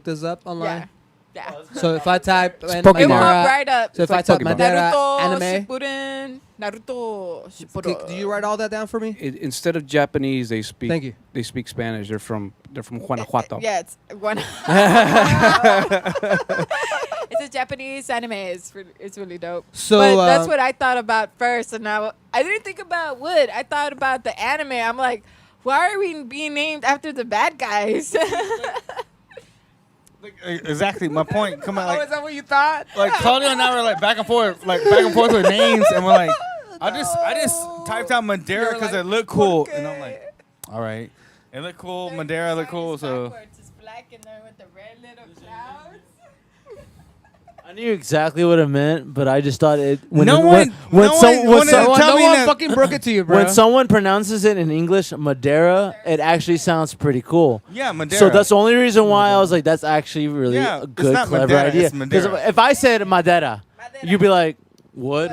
[SPEAKER 1] this up online?
[SPEAKER 3] Yeah.
[SPEAKER 1] So if I type
[SPEAKER 2] It's
[SPEAKER 3] It
[SPEAKER 2] Pokemon.
[SPEAKER 3] will
[SPEAKER 1] Madera,
[SPEAKER 3] pop right up.
[SPEAKER 1] so if I
[SPEAKER 2] like
[SPEAKER 1] type
[SPEAKER 2] Pokemon.
[SPEAKER 1] Madera
[SPEAKER 3] Naruto
[SPEAKER 1] anime,
[SPEAKER 3] Shippuden. Naruto
[SPEAKER 1] okay,
[SPEAKER 3] Shippuden.
[SPEAKER 1] do you write all that down for me?
[SPEAKER 2] Instead of Japanese, they speak.
[SPEAKER 1] Thank you.
[SPEAKER 2] They speak Spanish. They're from Guanajuato.
[SPEAKER 3] Yeah, it's one. It's a Japanese anime. It's really dope.
[SPEAKER 1] So
[SPEAKER 3] but that's what I thought about first, and I didn't think about wood. I thought about the anime. I'm like, why are we being named after the bad guys?
[SPEAKER 4] Exactly my point. Come on,
[SPEAKER 1] Oh, is
[SPEAKER 4] like,
[SPEAKER 1] that what you thought?
[SPEAKER 4] like Claudio and I were like back and forth with names, and we're like, I just typed out Madera
[SPEAKER 1] You're
[SPEAKER 4] because
[SPEAKER 1] like,
[SPEAKER 4] it looked cool, and I'm like, all right, it looked cool. Madera looked cool, so.
[SPEAKER 3] It's black and then with the red little clouds.
[SPEAKER 5] I knew exactly what it meant, but I just thought it. When
[SPEAKER 4] No
[SPEAKER 5] it-
[SPEAKER 4] one-
[SPEAKER 5] when
[SPEAKER 4] no
[SPEAKER 5] some-
[SPEAKER 4] one
[SPEAKER 5] when
[SPEAKER 4] wanted to
[SPEAKER 5] someone-
[SPEAKER 4] tell
[SPEAKER 1] No
[SPEAKER 4] me
[SPEAKER 1] one
[SPEAKER 4] that-
[SPEAKER 1] fucking broke it to you, bro.
[SPEAKER 5] when someone pronounces it in English, Madera, it actually sounds pretty cool.
[SPEAKER 4] Yeah, Madera.
[SPEAKER 5] So that's the only reason why I was like, that's actually really
[SPEAKER 4] Yeah,
[SPEAKER 5] a
[SPEAKER 4] it's
[SPEAKER 5] good,
[SPEAKER 4] not
[SPEAKER 5] clever
[SPEAKER 4] Madera,
[SPEAKER 5] idea.
[SPEAKER 4] it's Madera.
[SPEAKER 5] Because if I said Madera, you'd be like, what?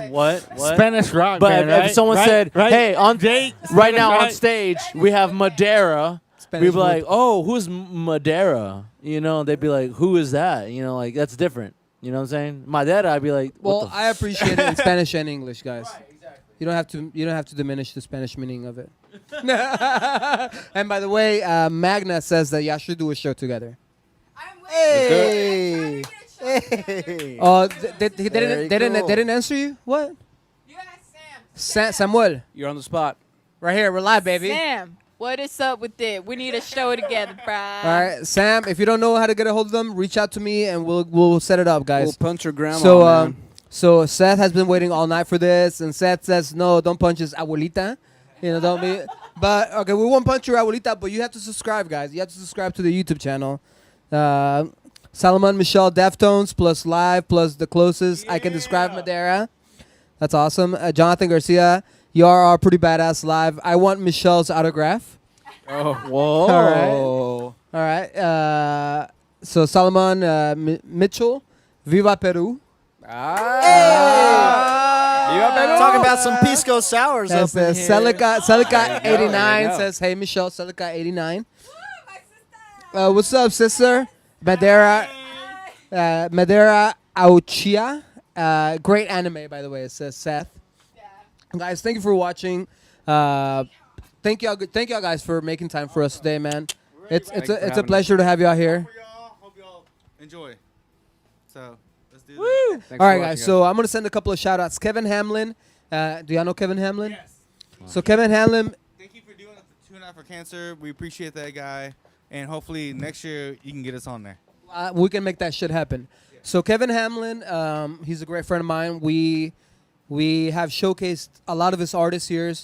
[SPEAKER 4] Spanish rock
[SPEAKER 5] But
[SPEAKER 4] band,
[SPEAKER 5] if
[SPEAKER 4] right?
[SPEAKER 5] someone
[SPEAKER 4] Right?
[SPEAKER 5] said,
[SPEAKER 4] Right?
[SPEAKER 5] hey, on
[SPEAKER 4] Jake,
[SPEAKER 5] right now on
[SPEAKER 4] right?
[SPEAKER 5] stage, we have Madera,
[SPEAKER 1] Spanish
[SPEAKER 5] we'd be
[SPEAKER 1] wood.
[SPEAKER 5] like, oh, who's Madera? They'd be like, who is that? Like, that's different. You know what I'm saying? Madera, I'd be like,
[SPEAKER 1] Well,
[SPEAKER 5] what the
[SPEAKER 1] I appreciate it in Spanish and English, guys. You don't have to diminish the Spanish meaning of it. And by the way, Magna says that y'all should do a show together.
[SPEAKER 3] I'm
[SPEAKER 1] Hey.
[SPEAKER 6] Hey.
[SPEAKER 1] Oh, they
[SPEAKER 6] Very
[SPEAKER 1] didn't
[SPEAKER 6] cool.
[SPEAKER 1] answer you? What?
[SPEAKER 3] You asked Sam.
[SPEAKER 1] Samuel,
[SPEAKER 2] You're on the spot.
[SPEAKER 1] right here, we're live, baby.
[SPEAKER 3] Sam, what is up with it? We need a show together, bro.
[SPEAKER 1] All right, Sam. If you don't know how to get a hold of them, reach out to me and we'll set it up, guys.
[SPEAKER 2] We'll punch your grandma,
[SPEAKER 1] So,
[SPEAKER 2] man.
[SPEAKER 1] so Seth has been waiting all night for this, and Seth says, "No, don't punch his abuelita." Don't be. But okay, we won't punch your abuelita, but you have to subscribe, guys. You have to subscribe to the YouTube channel. Salomon Michelle Deftones plus live plus the closest I can describe Madera. That's awesome. Jonathan Garcia, you are pretty badass live. I want Michelle's autograph.
[SPEAKER 2] Oh,
[SPEAKER 6] Whoa.
[SPEAKER 1] All right. So Salomon Mitchell, Viva Peru.
[SPEAKER 6] Talking about some pisco sours up in
[SPEAKER 1] Says
[SPEAKER 6] here.
[SPEAKER 1] Celica 89
[SPEAKER 2] there you go.
[SPEAKER 1] says, "Hey Michelle, Celica 89. What's up, sister? Madera. Madera Auchia. Great anime, by the way. It says Seth. Guys, thank you for watching. Thank y'all guys for making time for us today, man. It's
[SPEAKER 2] Thanks for
[SPEAKER 1] a
[SPEAKER 2] having
[SPEAKER 1] pleasure to have y'all here.
[SPEAKER 4] For y'all, hope y'all enjoy. So let's do this.
[SPEAKER 2] Thanks
[SPEAKER 1] All
[SPEAKER 2] for
[SPEAKER 1] right,
[SPEAKER 2] watching,
[SPEAKER 1] guys. So I'm gonna send a couple of shout outs. Kevin Hamlin. Do y'all know Kevin Hamlin?
[SPEAKER 4] Yes.
[SPEAKER 1] So Kevin Hamlin.
[SPEAKER 4] Thank you for doing the Tune Out for Cancer. We appreciate that guy, and hopefully next year you can get us on there.
[SPEAKER 1] We can make that shit happen. So Kevin Hamlin, he's a great friend of mine. We have showcased a lot of his artists here.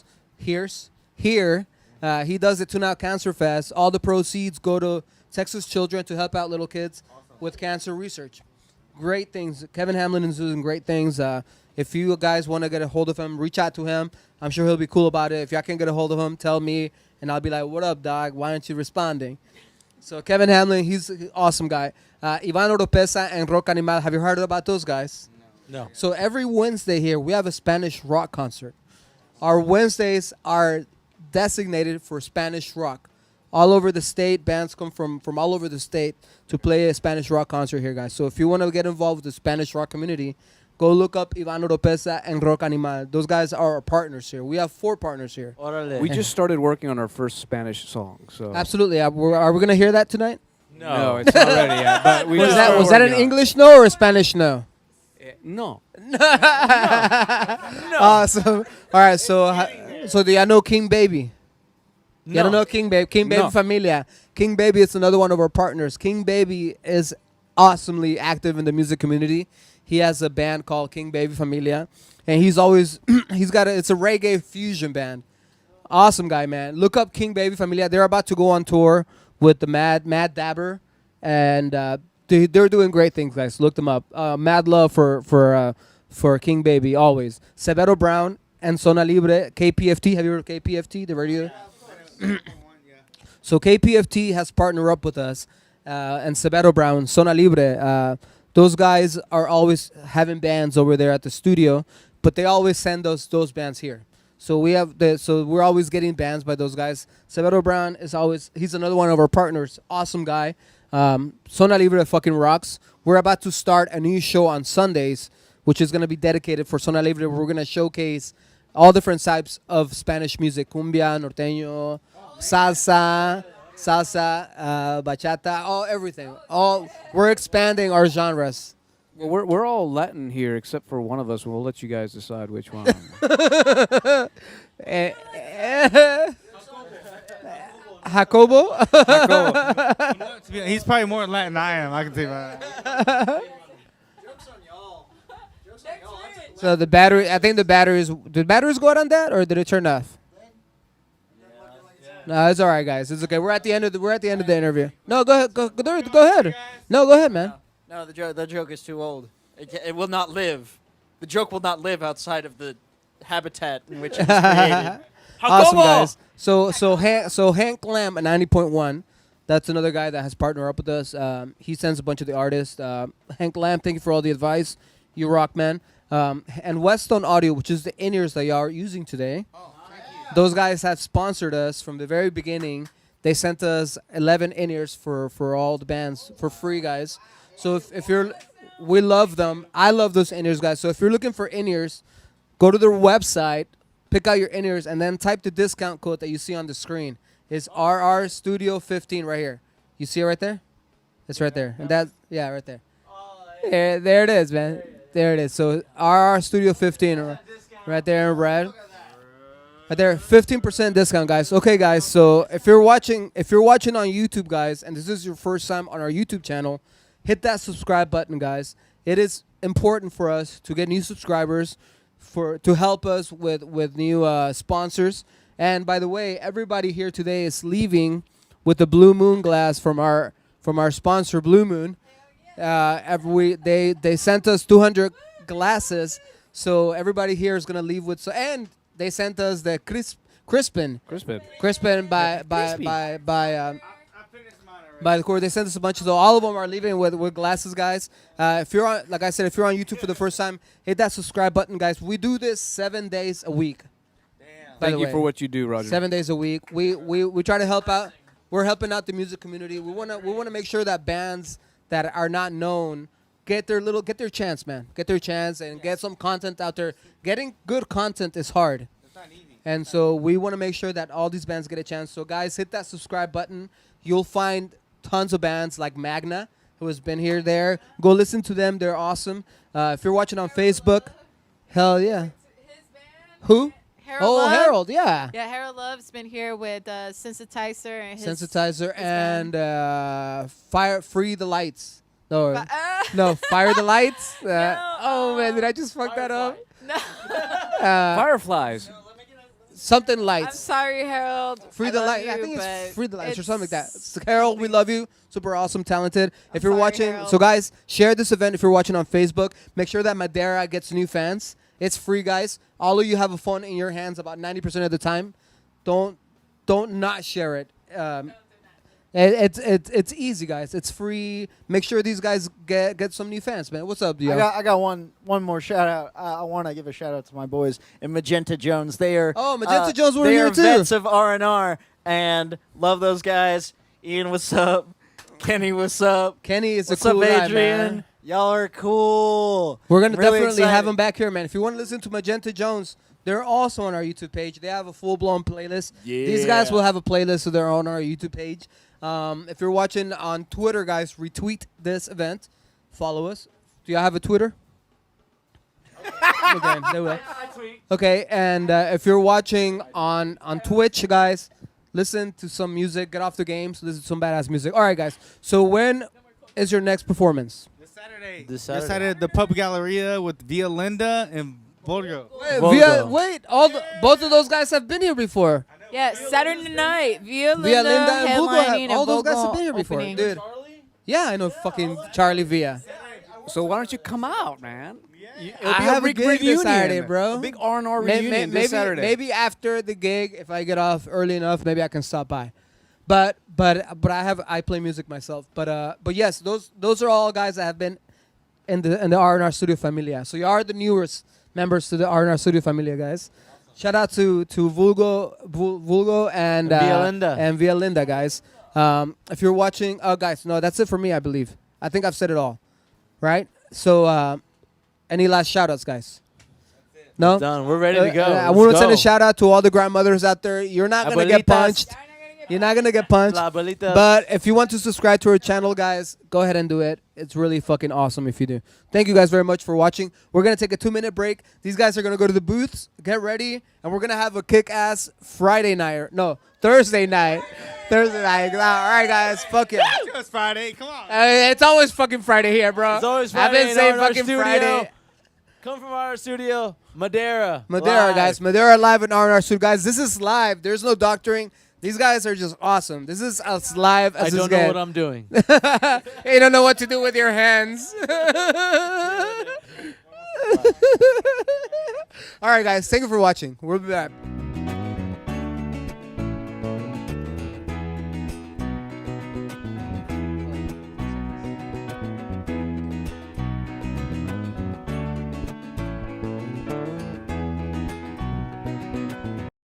[SPEAKER 1] He does the Tune Out Cancer Fest. All the proceeds go to Texas Children to help out little kids with cancer research. Great things. Kevin Hamlin is doing great things. If you guys want to get a hold of him, reach out to him. I'm sure he'll be cool about it. If y'all can't get a hold of him, tell me, and I'll be like, what up, dog? Why aren't you responding? So Kevin Hamlin, he's an awesome guy. Ivan Oropesa and Rock Animal. Have you heard about those guys?
[SPEAKER 5] No.
[SPEAKER 1] So every Wednesday here, we have a Spanish rock concert. Our Wednesdays are designated for Spanish rock. All over the state, bands come from all over the state to play a Spanish rock concert here, guys. So if you want to get involved with the Spanish rock community, go look up Ivan Oropesa and Rock Animal. Those guys are our partners here. We have 4 partners here.
[SPEAKER 5] Orale.
[SPEAKER 2] We just started working on our first Spanish song. So
[SPEAKER 1] Absolutely. Are we going to hear that tonight?
[SPEAKER 2] no, it's not ready yet. But we
[SPEAKER 1] Was
[SPEAKER 2] just
[SPEAKER 1] that
[SPEAKER 2] started
[SPEAKER 1] was that an
[SPEAKER 2] working on it.
[SPEAKER 1] English no or a Spanish no?
[SPEAKER 2] No.
[SPEAKER 1] Awesome. All right, so do y'all know King Baby? You don't know King Baby? King Baby
[SPEAKER 2] No.
[SPEAKER 1] Familia. King Baby is another one of our partners. King Baby is awesomely active in the music community. He has a band called King Baby Familia, and he's always it's a reggae fusion band. Awesome guy, man. Look up King Baby Familia. They're about to go on tour with the Mad Dabber, and they're doing great things, guys. Look them up. Mad love for King Baby always. Severo Brown and Zona Libre, KPFT. Have you heard of KPFT, the radio? So KPFT has partnered up with us, and Severo Brown, Zona Libre. Those guys are always having bands over there at the studio, but they always send those bands here. So we're always getting bands by those guys. Severo Brown he's another one of our partners. Awesome guy. Zona Libre fucking rocks. We're about to start a new show on Sundays, which is going to be dedicated for Zona Libre. We're going to showcase all different types of Spanish music: cumbia, norteño, salsa, bachata, everything. We're expanding our genres.
[SPEAKER 2] Well, we're all Latin here except for one of us. We'll let you guys decide which one.
[SPEAKER 1] Jacobo?
[SPEAKER 4] He's probably more Latin than I am. I can tell you that.
[SPEAKER 1] So the battery, I think did batteries go out on that, or did it turn off? No, it's all right, guys. It's okay. We're at the end of the interview. No, go ahead. Go ahead. No, go ahead, man.
[SPEAKER 6] No, the joke is too old. It will not live. The joke will not live outside of the habitat in which it was created.
[SPEAKER 1] Awesome, guys. So Hank Lamb at 90.1. That's another guy that has partnered up with us. He sends a bunch of the artists. Hank Lamb, thank you for all the advice. You rock, man. And Westone Audio, which is the in-ears that y'all are using today. Those guys have sponsored us from the very beginning. They sent us 11 in-ears for all the bands for free, guys. So we love them. I love those in-ears, guys. So if you're looking for in-ears, go to their website, pick out your in-ears, and then type the discount code that you see on the screen. It's RR Studio 15 right here. You see it right there? It's right there. And right there. There it is, man. There it is. So RR Studio 15 right there in red. Right there, 15% discount, guys. Okay, guys. So if you're watching on YouTube, guys, and this is your first time on our YouTube channel, hit that subscribe button, guys. It is important for us to get new subscribers, to help us with new sponsors. And by the way, everybody here today is leaving with the Blue Moon glass from our sponsor, Blue Moon. They sent us 200 glasses, so everybody here is gonna leave with and they sent us the Crispin by the course. They sent us a bunch of those. All of them are leaving with glasses, guys. If you're on YouTube for the first time, hit that subscribe button, guys. We do this 7 days a week.
[SPEAKER 2] Thank you for what you do, Roger.
[SPEAKER 1] 7 days a week. We try to help out. We're helping out the music community. We wanna make sure that bands that are not known get their chance, man. Get their chance and get some content out there. Getting good content is hard.
[SPEAKER 4] It's not easy.
[SPEAKER 1] And so we want to make sure that all these bands get a chance. So guys, hit that subscribe button. You'll find tons of bands like Magna, who has been here there. Go listen to them. They're awesome. If you're watching on Facebook, hell yeah.
[SPEAKER 3] His band.
[SPEAKER 1] Who?
[SPEAKER 3] Harold
[SPEAKER 1] Oh,
[SPEAKER 3] Love.
[SPEAKER 1] Harold, yeah.
[SPEAKER 3] Yeah, Harold Love's been here with Sensitizer and his
[SPEAKER 1] Sensitizer
[SPEAKER 3] his
[SPEAKER 1] and Free the Lights.
[SPEAKER 3] band.
[SPEAKER 1] No, Fire the Lights.
[SPEAKER 3] No.
[SPEAKER 1] Oh man, did I just fuck that up?
[SPEAKER 3] No.
[SPEAKER 2] Fireflies.
[SPEAKER 1] Something
[SPEAKER 3] I'm
[SPEAKER 1] Lights.
[SPEAKER 3] sorry, Harold.
[SPEAKER 1] Free
[SPEAKER 3] I
[SPEAKER 1] the
[SPEAKER 3] love
[SPEAKER 1] Light. I
[SPEAKER 3] you,
[SPEAKER 1] think it's
[SPEAKER 3] but
[SPEAKER 1] Free the Lights or something like that.
[SPEAKER 3] it's-
[SPEAKER 1] So, Harold, we love you. Super awesome, talented. If
[SPEAKER 3] I'm
[SPEAKER 1] you're
[SPEAKER 3] sorry,
[SPEAKER 1] watching,
[SPEAKER 3] Harold.
[SPEAKER 1] so guys, share this event if you're watching on Facebook. Make sure that Madera gets new fans. It's free, guys. All of you have a phone in your hands about 90% of the time. Don't not share it. It's easy, guys. It's free. Make sure these guys get some new fans, man. What's up, Dio?
[SPEAKER 6] I got one more shout out. I want to give a shout out to my boys in Magenta Jones. They are
[SPEAKER 1] Magenta Jones were
[SPEAKER 6] they
[SPEAKER 1] here
[SPEAKER 6] are
[SPEAKER 1] too.
[SPEAKER 6] vets of R&R and love those guys. Ian, what's up? Kenny, what's up?
[SPEAKER 1] Kenny is
[SPEAKER 6] What's
[SPEAKER 1] a cool
[SPEAKER 6] up,
[SPEAKER 1] guy,
[SPEAKER 6] Adrian?
[SPEAKER 1] man.
[SPEAKER 6] Y'all are cool.
[SPEAKER 1] We're gonna
[SPEAKER 6] Really
[SPEAKER 1] definitely have
[SPEAKER 6] excited.
[SPEAKER 1] him back here, man. If you want to listen to Magenta Jones, they're also on our YouTube page. They have a full-blown playlist. These guys
[SPEAKER 6] Yeah.
[SPEAKER 1] will have a playlist of their own on our YouTube page. If you're watching on Twitter, guys, retweet this event. Follow us. Do y'all have a Twitter? Okay, they will. Okay, and if you're watching on Twitch, guys, listen to some music. Get off the games. Listen to some badass music. All right, guys. So when is your next performance?
[SPEAKER 4] This Saturday.
[SPEAKER 5] This Saturday.
[SPEAKER 4] at the Pub Galleria with Via Linda and Borgo.
[SPEAKER 1] Wait, both of those guys have been here before.
[SPEAKER 3] Yeah, Saturday night. Via Linda,
[SPEAKER 1] Via Linda and Bulgo have-
[SPEAKER 3] headlining,
[SPEAKER 1] all
[SPEAKER 3] and
[SPEAKER 1] those guys have
[SPEAKER 3] Bulgo
[SPEAKER 1] been here before,
[SPEAKER 3] opening.
[SPEAKER 1] dude. Yeah, I know fucking Charlie Villa.
[SPEAKER 2] So why don't you come out, man? It'll
[SPEAKER 1] I
[SPEAKER 2] be
[SPEAKER 1] have a
[SPEAKER 2] big
[SPEAKER 1] gig this
[SPEAKER 2] reunion.
[SPEAKER 1] Saturday, bro.
[SPEAKER 2] A big R&R
[SPEAKER 1] May-
[SPEAKER 2] reunion
[SPEAKER 1] maybe
[SPEAKER 2] this Saturday.
[SPEAKER 1] maybe after the gig, if I get off early enough, maybe I can stop by. But I play music myself. But yes, those are all guys that have been in the R&R Studio Familia. So you are the newest members to the R&R Studio Familia, guys. Shout out to Vulgo and
[SPEAKER 5] Via Linda.
[SPEAKER 1] and Via Linda, guys. If you're watching, guys, no, that's it for me. I believe. I think I've said it all, right? So, any last shout outs, guys? No.
[SPEAKER 5] Done. We're ready to go.
[SPEAKER 1] I
[SPEAKER 5] Let's
[SPEAKER 1] want to send
[SPEAKER 5] go.
[SPEAKER 1] a shout out to all the grandmothers out there. You're not gonna get
[SPEAKER 5] Abuelitas.
[SPEAKER 1] punched. You're not gonna get punched.
[SPEAKER 5] La abuelita.
[SPEAKER 1] But if you want to subscribe to our channel, guys, go ahead and do it. It's really fucking awesome if you do. Thank you guys very much for watching. We're going to take a 2-minute break. These guys are going to go to the booths, get ready, and we're going to have a kick-ass Thursday night. Thursday night. All right, guys. Fuck yeah.
[SPEAKER 4] It's Friday. Come on.
[SPEAKER 1] It's always fucking Friday here, bro.
[SPEAKER 5] It's always
[SPEAKER 1] I've
[SPEAKER 5] Friday
[SPEAKER 1] been
[SPEAKER 5] in
[SPEAKER 1] saying
[SPEAKER 5] R&R
[SPEAKER 1] fucking
[SPEAKER 5] studio.
[SPEAKER 1] Friday.
[SPEAKER 5] Come from our studio, Madera.
[SPEAKER 1] Madera,
[SPEAKER 5] Live.
[SPEAKER 1] guys. Madera live in R&R Studio. Guys, this is live. There's no doctoring. These guys are just awesome. This is as live as
[SPEAKER 5] I
[SPEAKER 1] this
[SPEAKER 5] don't know
[SPEAKER 1] get.
[SPEAKER 5] what I'm doing.
[SPEAKER 1] You don't know what to do with your hands. All right, guys. Thank you for watching. We'll be back.